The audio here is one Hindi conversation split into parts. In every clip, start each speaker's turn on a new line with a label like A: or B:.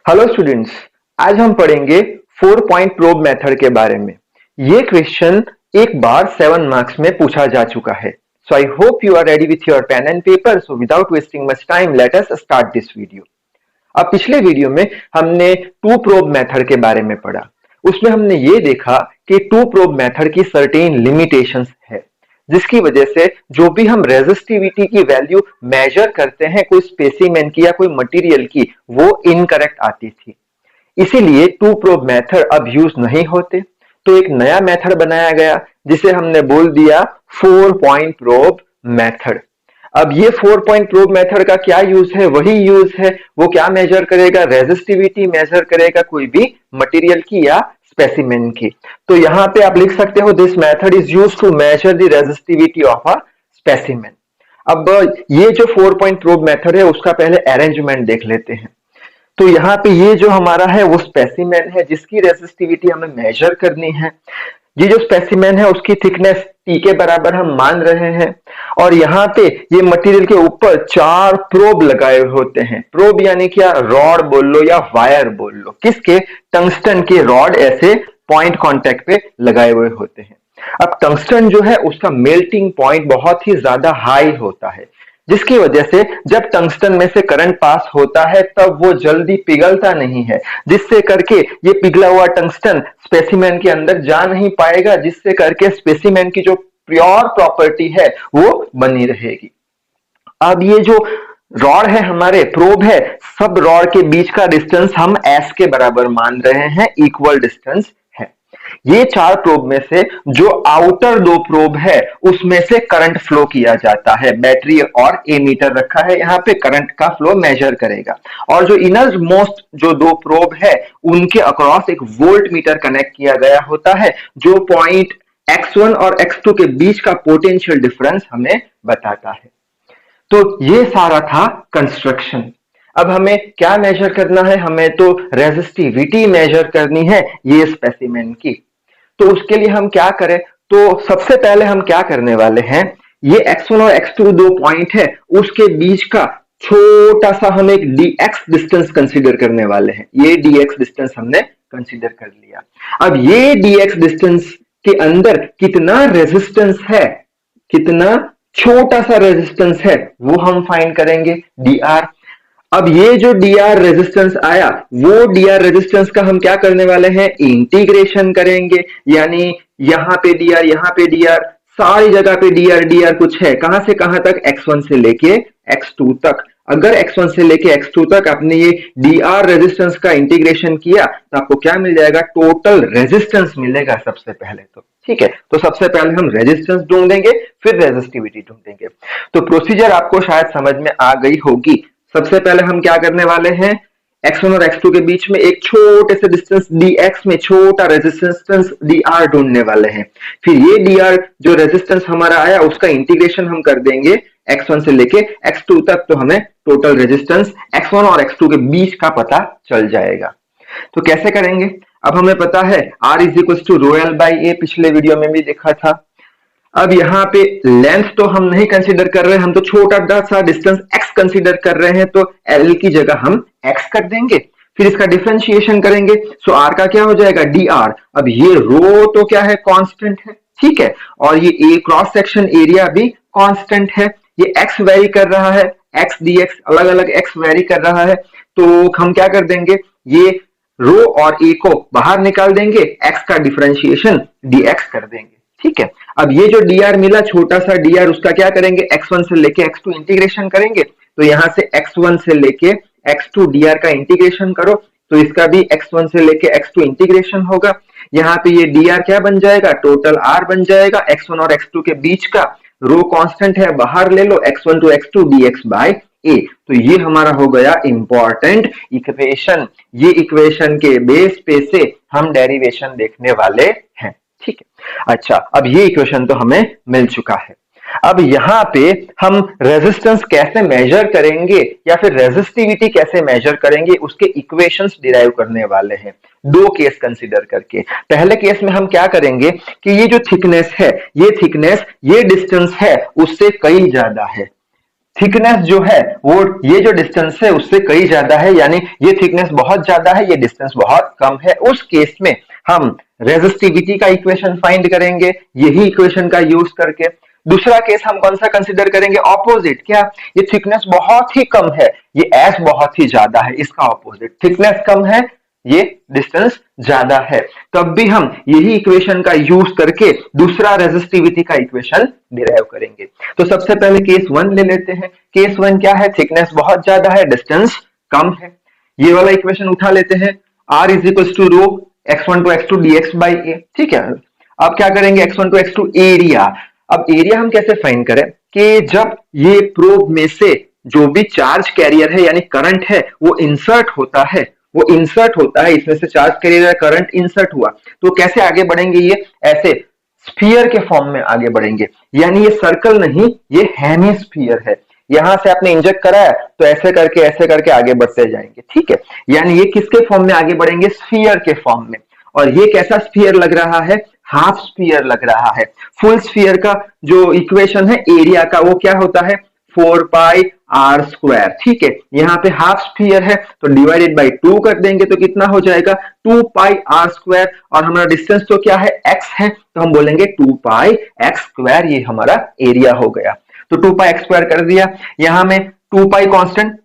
A: Hello students. आज हम पढ़ेंगे 4 पॉइंट प्रोब मेथड के बारे में। ये क्वेश्चन एक बार 7 मार्क्स में पूछा जा चुका है। So I hope you are ready with your pen and paper. So without wasting much time let us start this video. अब पिछले वीडियो में हमने टू प्रोब मेथड के बारे में पढ़ा। उसमें हमने ये देखा कि टू प्रोब मेथड की सर्टेन लिमिटेशंस है, जिसकी वजह से जो भी हम रेजिस्टिविटी की वैल्यू मेजर करते हैं कोई स्पेसिमेन की या कोई मटेरियल की, वो इनकरेक्ट आती थी। इसीलिए टू प्रोब मेथड अब यूज नहीं होते, तो एक नया मेथड बनाया गया जिसे हमने बोल दिया 4 पॉइंट प्रोब मेथड। अब ये 4 पॉइंट प्रोब मेथड का क्या यूज है? वही यूज है। वो क्या मेजर करेगा? रेजिस्टिविटी मेजर करेगा कोई भी मटेरियल की या स्पेसिमेन की। तो यहां पे आप लिख सकते हो this method is used to measure the resistivity of a specimen. अब ये जो 4 पॉइंट प्रोब मेथड है उसका पहले अरेंजमेंट देख लेते हैं। तो यहाँ पे ये जो हमारा है वो स्पेसिमेन है जिसकी रेजिस्टिविटी हमें मेजर करनी है। ये जो स्पेसिमेन है उसकी थिकनेस टी के बराबर हम मान रहे हैं, और यहाँ पे ये मटेरियल के ऊपर 4 प्रोब लगाए होते हैं। प्रोब यानी क्या? रॉड बोल लो या वायर बोल लो। किसके? टंगस्टन के रॉड ऐसे पॉइंट कांटेक्ट पे लगाए हुए होते हैं। अब टंगस्टन जो है उसका मेल्टिंग पॉइंट बहुत ही ज्यादा हाई होता है, जिसकी वजह से जब टंगस्टन में से करंट पास होता है तब वो जल्दी पिघलता नहीं है, जिससे करके ये पिघला हुआ टंगस्टन स्पेसिमेन के अंदर जा नहीं पाएगा, जिससे करके स्पेसिमेन की जो प्योर प्रॉपर्टी है वो बनी रहेगी। अब ये जो रॉड है, हमारे प्रोब है, सब रॉड के बीच का डिस्टेंस हम एस के बराबर मान रहे हैं, इक्वल डिस्टेंस है। ये 4 प्रोब में से जो आउटर 2 प्रोब है उसमें से करंट फ्लो किया जाता है। बैटरी और एमीटर रखा है, यहाँ पे करंट का फ्लो मेजर करेगा। और जो इनर मोस्ट जो 2 प्रोब है उनके अक्रॉस एक वोल्ट मीटर कनेक्ट किया गया होता है, जो पॉइंट x1 और x2 के बीच का पोटेंशियल डिफरेंस हमें बताता है। तो ये सारा था कंस्ट्रक्शन। अब हमें क्या मेजर करना है? हमें तो रेजिस्टिविटी मेजर करनी है ये स्पेसिमेन की। तो उसके लिए हम क्या करें? तो सबसे पहले हम क्या करने वाले हैं, ये x1 और x2 2 पॉइंट है, उसके बीच का छोटा सा हम एक dx डिस्टेंस कंसीडर करने वाले हैं। ये dx डिस्टेंस हमने कंसीडर कर लिया। अब ये dx डिस्टेंस के अंदर कितना रेजिस्टेंस है, कितना छोटा सा रेजिस्टेंस है, वो हम फाइंड करेंगे, dr। अब ये जो dr रेजिस्टेंस आया, वो dr रेजिस्टेंस का हम क्या करने वाले हैं? इंटीग्रेशन करेंगे। यानी यहां पे dr, यहां पे dr, सारी जगह पे dr कुछ है। कहां से कहां तक? x1 से लेके x2 तक। अगर x1 से लेके x2 तक आपने ये dr रेजिस्टेंस का इंटीग्रेशन किया तो आपको क्या मिल जाएगा? टोटल रेजिस्टेंस मिलेगा सबसे पहले तो। ठीक है, तो सबसे पहले हम रेजिस्टेंस ढूंढेंगे, फिर रेजिस्टिविटी ढूंढेंगे। तो प्रोसीजर आपको शायद समझ में आ गई होगी। सबसे पहले हम क्या करने वाले हैं? x1 और x2 के बीच में एक छोटे से डिस्टेंस dx में छोटा रेजिस्टेंस dr ढूंढने वाले हैं। फिर ये dr जो रेजिस्टेंस हमारा आया उसका इंटीग्रेशन हम कर देंगे x1 से लेके x2 तक, तो हमें टोटल रेजिस्टेंस x1 और x2 के बीच का पता चल जाएगा। तो कैसे करेंगे? अब हमें पता है R is equal to rho L by A, पिछले वीडियो में भी देखा था। अब यहाँ पे लेंथ तो हम नहीं कंसीडर कर रहे, हम तो छोटा सा डिस्टेंस x कंसीडर कर रहे हैं, तो L की जगह हम x कर देंगे। फिर इसका डिफरेंशिएशन करेंगे, सो R का क्या हो जाएगा? dr। अब ये रो तो क्या है? कांस्टेंट है, ठीक है, और ये A क्रॉस सेक्शन एरिया भी कांस्टेंट है। ये x वेरी कर रहा है, x dx अलग अलग x वेरी कर रहा है, तो हम क्या कर देंगे? ये रो और A को बाहर निकाल देंगे, x का डिफरेंशिएशन dx कर देंगे। ठीक है, अब ये जो dr मिला, छोटा सा dr, उसका क्या करेंगे? x1 से लेके x2 इंटीग्रेशन करेंगे। तो यहां से x1 से लेके x2 dr का इंटीग्रेशन करो, तो इसका भी x1 से लेके x2 इंटीग्रेशन होगा। यहाँ पे ये dr क्या बन जाएगा? टोटल r बन जाएगा। x1 और x2 के बीच का रो कांस्टेंट है, बाहर ले लो, x1 to x2 dx by a। तो ये हमारा हो गया इंपॉर्टेंट इक्वेशन। ये इक्वेशन के बेस पे से हम डेरिवेशन देखने वाले हैं। ठीक है, अच्छा, अब ये इक्वेशन तो हमें मिल चुका है। अब यहाँ पे हम रेजिस्टेंस कैसे मेजर करेंगे या फिर रेजिस्टिविटी कैसे मेजर करेंगे उसके इक्वेशंस डिराइव करने वाले हैं, 2 केस कंसीडर करके। पहले केस में हम क्या करेंगे कि ये जो थिकनेस है, ये थिकनेस, ये डिस्टेंस है उससे कई ज्यादा है। थिकनेस जो है वो ये जो डिस्टेंस है उससे कई ज्यादा है, यानी ये थिकनेस बहुत ज्यादा है, ये डिस्टेंस बहुत कम है, उस केस में हम रेजिस्टिविटी का इक्वेशन फाइंड करेंगे यही इक्वेशन का यूज करके। दूसरा केस हम कौन सा कंसिडर करेंगे? ऑपोजिट। क्या? ये थिकनेस बहुत ही कम है, ये एस बहुत ही ज्यादा है, इसका ऑपोजिट। थिकनेस कम है, ये डिस्टेंस ज्यादा है, तब भी हम यही इक्वेशन का यूज करके दूसरा रेजिस्टिविटी का इक्वेशन डिराइव करेंगे। तो सबसे पहले केस 1 ले लेते हैं। केस 1 क्या है? थिकनेस बहुत ज्यादा है, डिस्टेंस कम है। ये वाला इक्वेशन उठा लेते हैं, r is equal to rho x1 to x2 dx by a। ठीक है, अब क्या करेंगे? x1 to x2 area. अब एरिया हम कैसे फाइंड करें कि जब ये प्रोब में से जो भी चार्ज कैरियर है यानी करंट है वो इंसर्ट होता है, इसमें से चार्ज कैरियर करंट इंसर्ट हुआ, तो कैसे आगे बढ़ेंगे? ये ऐसे स्फीयर के फॉर्म में आगे बढ़ेंगे, यानी ये सर्कल नहीं, ये हेमिस्फीयर है। यहां से आपने इंजेक्ट कराया तो ऐसे करके आगे बढ़ते जाएंगे। ठीक है, यानी ये किसके फॉर्म में आगे बढ़ेंगे? स्फीयर के फॉर्म में। और ये कैसा स्फीयर लग रहा है? हाफ स्फीयर लग रहा है। फुल स्फीयर का जो इक्वेशन है एरिया का वो क्या होता है? 4 पाई आर स्क्वायर। ठीक है, यहाँ पे हाफ स्फीयर है तो डिवाइडेड बाई 2 कर देंगे तो कितना हो जाएगा? 2 पाई आर स्क्वायर। और हमारा डिस्टेंस तो क्या है? x है, तो हम बोलेंगे 2 पाई एक्स स्क्वायर, ये हमारा एरिया हो गया। तो 2 पाई एक्स स्क्वायर कर दिया। यहां में 2 पाई कांस्टेंट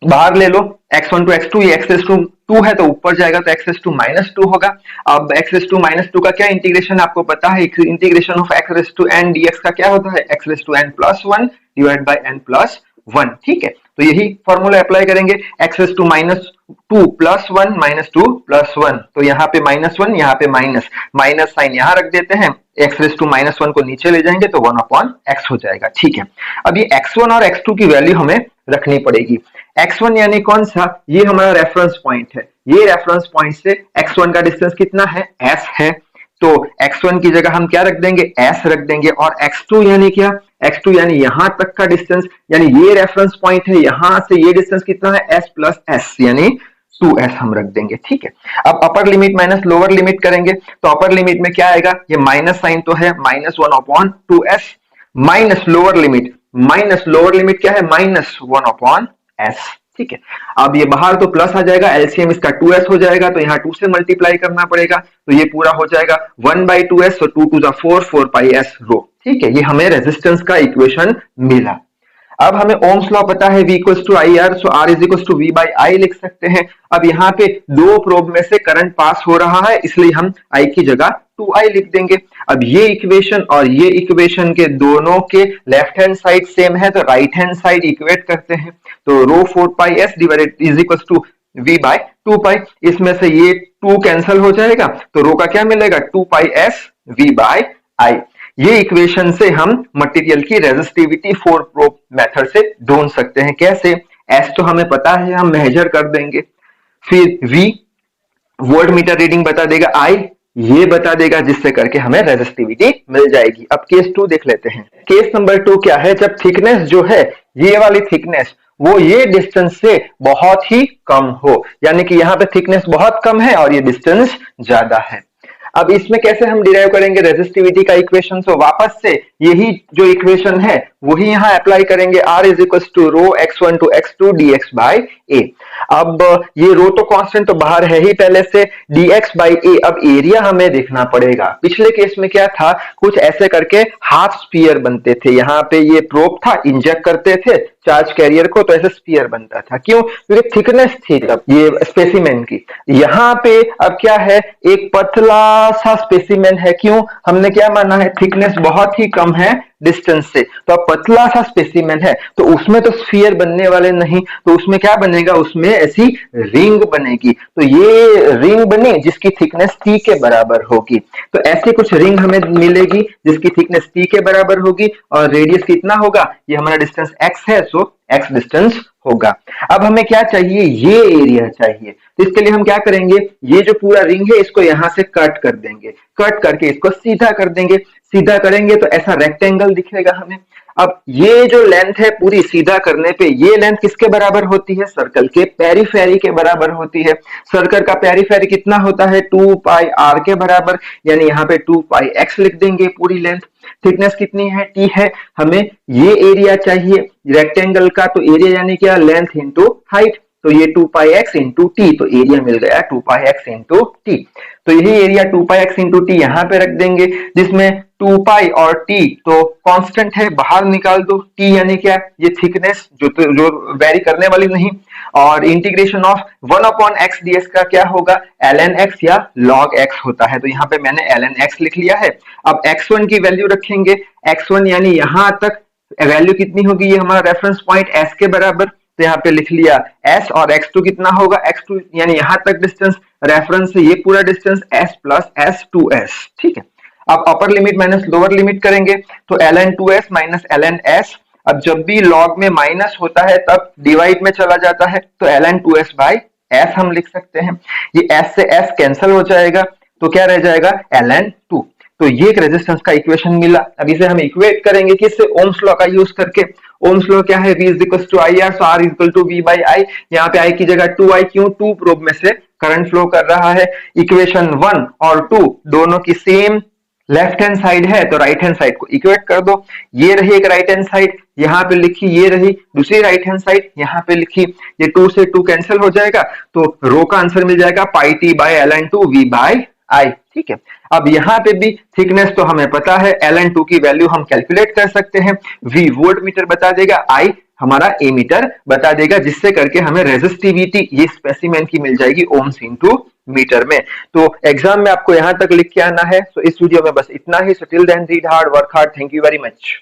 A: बाहर ले लो, x1 टू x2, ये x टू 2 है तो ऊपर जाएगा तो x टू माइनस 2 होगा। अब x टू माइनस 2 का क्या इंटीग्रेशन आपको पता है? Integration of x to n dx का क्या होता है? x to n plus 1 divide by n plus 1। ठीक है, तो यही फॉर्मूला अप्लाई करेंगे। x to minus 2 plus 1 minus 2 plus 1, तो यहाँ पे माइनस 1, यहाँ पे माइनस साइन यहाँ रख देते हैं। x टू माइनस 1 को नीचे ले जाएंगे तो 1 अपॉन x हो जाएगा। ठीक है, अब ये x1 और x2 की वैल्यू हमें रखनी पड़ेगी। x1 यानी कौन सा? ये हमारा रेफरेंस पॉइंट है। ये रेफरेंस पॉइंट से x1 का डिस्टेंस कितना है? s है, तो x1 की जगह हम क्या रख देंगे? s रख देंगे। और x2 यानी क्या? x2 यानी यहां तक का डिस्टेंस, यानी ये रेफरेंस पॉइंट है, यहां से ये डिस्टेंस कितना है? s प्लस s यानी 2s हम रख देंगे। ठीक है, अब upper limit minus lower limit करेंगे तो अपर लिमिट में क्या आएगा? ये माइनस साइन तो है, minus 1 upon 2s, minus lower limit क्या है? Minus 1 upon s। ठीक है, अब ये बाहर तो प्लस आ जाएगा, एलसीएम इसका 2s हो जाएगा, तो यहाँ 2 से मल्टीप्लाई करना पड़ेगा, तो ये पूरा हो जाएगा 1 बाई 2s, तो 2 टू द 4, 4 पाई s रो। ठीक है, ये हमें रेजिस्टेंस का इक्वेशन मिला। अब हमें ओम्स लॉ पता है, v equals to I R, so r is equals to v by I लिख सकते हैं। अब यहाँ पे दो प्रोब में से करंट पास हो रहा है, इसलिए हम i की जगह 2i लिख देंगे। अब ये इक्वेशन और ये इक्वेशन के दोनों के लेफ्ट हैंड साइड सेम है, तो राइट हैंड साइड इक्वेट करते हैं, तो rho 4 pi s divided is equals to v by 2 pi. इसमें से ये 2 कैंसिल हो जाएगा, तो रो का क्या मिलेगा? 2 पाई s v बाई आई। ये इक्वेशन से हम मटेरियल की रेजिस्टिविटी 4 प्रोब मेथड से ढूंढ सकते हैं। कैसे? S तो हमें पता है, हम मेजर कर देंगे, फिर V वोल्ट मीटर रीडिंग बता देगा, I ये बता देगा, जिससे करके हमें रेजिस्टिविटी मिल जाएगी। अब केस 2 देख लेते हैं। केस नंबर 2 क्या है? जब थिकनेस जो है, ये वाली थिकनेस वो ये डिस्टेंस से बहुत ही कम हो, यानी कि यहाँ पे थिकनेस बहुत कम है और ये डिस्टेंस ज्यादा है। अब इसमें कैसे हम डिराइव करेंगे रेजिस्टिविटी का इक्वेशन? तो वापस से यही जो इक्वेशन है वही यहां अप्लाई करेंगे, r is equal to rho x1 to x2 dx by a। अब ये रो तो कांस्टेंट तो बाहर है ही पहले से, dx बाई a। अब एरिया हमें देखना पड़ेगा। पिछले केस में क्या था? कुछ ऐसे करके हाफ स्फीयर बनते थे, यहाँ पे ये प्रोब था, इंजेक्ट करते थे चार्ज कैरियर को तो ऐसे स्फीयर बनता था। क्यों? क्योंकि थिकनेस थी तब ये स्पेसिमेन की। यहाँ पे अब क्या है? एक पतला सा स्पेसिमेन है। क्यों? हमने क्या माना है? थिकनेस बहुत ही कम है डिस्टेंस से, तो अब पतला सा स्पेसिमेन है, तो उसमें तो स्फीयर बनने वाले नहीं, तो उसमें क्या बनेगा? उसमें ऐसी रिंग बनेगी। तो ये रिंग बनी जिसकी थिकनेस t के बराबर होगी, तो ऐसे कुछ रिंग हमें मिलेगी जिसकी थिकनेस t के बराबर होगी और रेडियस कितना होगा? ये हमारा डिस्टेंस x है, सो x डिस्टेंस होगा। अब हमें क्या चाहिए? ये एरिया चाहिए, तो इसके लिए हम क्या करेंगे? ये जो पूरा रिंग है इसको यहां से कट कर देंगे, कट करके इसको सीधा कर देंगे। सीधा करेंगे तो ऐसा रेक्टेंगल दिखेगा हमें। अब ये जो लेंथ है पूरी सीधा करने पे ये लेंथ किसके बराबर होती है? सर्कल के पेरीफेरी के बराबर होती है। सर्कल का पेरीफेरी कितना होता है? 2 पाई आर के बराबर, यानी यहाँ पे 2 पाई एक्स लिख देंगे पूरी लेंथ। थिकनेस कितनी है? टी है। हमें ये एरिया चाहिए रेक्टेंगल का, तो एरिया यानी क्या? लेंथ इंटू हाइट, तो ये 2 पाई एक्स इंटू टी, तो एरिया मिल गया 2 पाई एक्स इंटू टी। तो यही एरिया 2 पाई एक्स इंटू टी यहाँ पे रख देंगे, जिसमें 2 पाई और टी तो कांस्टेंट है, बाहर निकाल दो। टी यानी क्या? ये थिकनेस जो वेरी करने वाली नहीं, और integration of 1 upon x dx का क्या होगा? ln x या log x होता है, तो यहाँ पे मैंने ln x लिख लिया है। अब x1 की वैल्यू रखेंगे, x1 यानी यहां तक वैल्यू कितनी होगी? ये हमारा रेफरेंस पॉइंट s के बराबर, तो यहाँ पे लिख लिया s, और x2 कितना होगा? x2 यानी यहां तक डिस्टेंस, रेफरेंस से ये पूरा डिस्टेंस s प्लस s2s, ठीक है। अब upper limit minus lower limit करेंगे, तो ln2s माइनस ln s, अब जब भी log में माइनस होता है तब डिवाइड में चला जाता है, तो ln2s बाई s हम लिख सकते हैं। ये s से s कैंसिल हो जाएगा, तो क्या रह जाएगा? ln2। तो ये एक रेजिस्टेंस का इक्वेशन मिला। अब इसे हम इक्वेट करेंगे किससे? ओम्स लॉ का यूज करके। ओम्स लॉ क्या है? V is equal to I R, so R is equal to V by I. यहाँ पे I की जगह 2I, क्यों? 2 प्रोब में से करंट फ्लो कर रहा है। इक्वेशन 1 और 2 दोनों की सेम लेफ्ट हैंड साइड है, तो राइट हैंड साइड को इक्वेट कर दो। ये रही एक राइट हैंड साइड, यहाँ पे लिखी, ये रही दूसरी राइट हैंड साइड, यहाँ पे लिखी। ये 2 से 2 कैंसिल हो जाएगा, तो रो का आंसर मिल जाएगा pi T by ln2 V by I, ठीक है। अब यहाँ पे भी थिकनेस तो हमें पता है, ln2 की वैल्यू हम कैलकुलेट कर सकते हैं। V वोल्ट मीटर बता देगा, आई हमारा एमीटर बता देगा, जिससे करके हमें रेजिस्टिविटी ये स्पेसिमेन की मिल जाएगी ओम्स इनटू मीटर में। तो एग्जाम में आपको यहां तक लिख के आना है। तो इस वीडियो में बस इतना ही। So till then read hard, work hard. Thank you very much.